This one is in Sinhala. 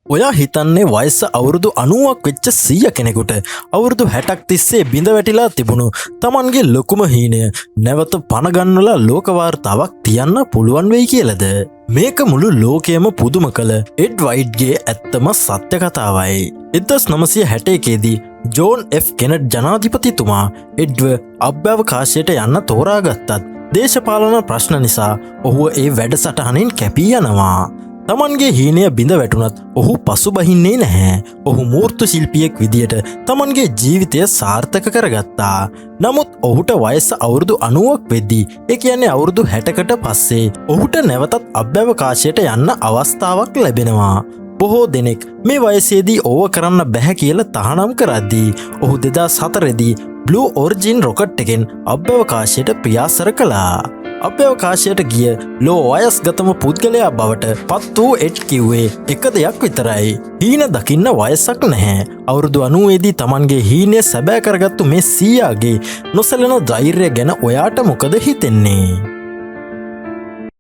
ඔයා හිතන්නේ වයස අවුරුදු 90ක් වෙච්ච 100 කෙනෙකුට අවුරුදු 60ක් තිස්සේ බිඳ වැටිලා තිබුණු Tamanගේ ලොකුම හීනය නැවත පණ ගන්නලා ලෝක වාර්තාවක් තියන්න පුළුවන් වෙයි කියලාද? මේක මුළු ලෝකයම පුදුම කළ එඩ් වයිට්ගේ ඇත්තම සත්‍ය කතාවයි. 1961 දී ජෝන් F කෙනඩ් ජනාධිපතිතුමා එඩ්ව අභ්‍යවකාශයට යන්න තෝරාගත්තත් දේශපාලන ප්‍රශ්න නිසා ඔහුව ඒ වැඩසටහනින් කැපී යනවා. තමන්ගේ හීනය බිඳ වැටුනත් ඔහු පසුබහින්නේ නැහැ. ඔහු මූර්තු ශිල්පියෙක් විදියට තමන්ගේ ජීවිතය සාර්ථක කරගත්තා. නමුත් ඔහුට වයස අවුරුදු 90ක් වෙද්දී, ඒ කියන්නේ අවුරුදු 60කට පස්සේ ඔහුට නැවතත් අභ්‍යවකාශයට යන්න අවස්ථාවක් ලැබෙනවා. බොහෝ දෙනෙක් මේ වයසේදී ඕව කරන්න බැහැ කියලා තහනම් කරද්දී ඔහු 2004 දී බ්ලූ ඔරිජින් රොකට් එකෙන් අභ්‍යවකාශයට ප්‍රියාසර කළා. අභ්‍යවකාශයට ගිය ලෝ වයස්ගතම පුද්ගලයා බවට පත් වූ එඩ් කිව්වේ එක දෙයක් විතරයි. හීන දකින්න වයසක් නැහැ. අවුරුදු 90 දී Tamanගේ හීනය සැබෑ කරගත්තු මේ සීයාගේ නොසැලෙන ධෛර්යය ගැන ඔයාට මොකද හිතෙන්නේ?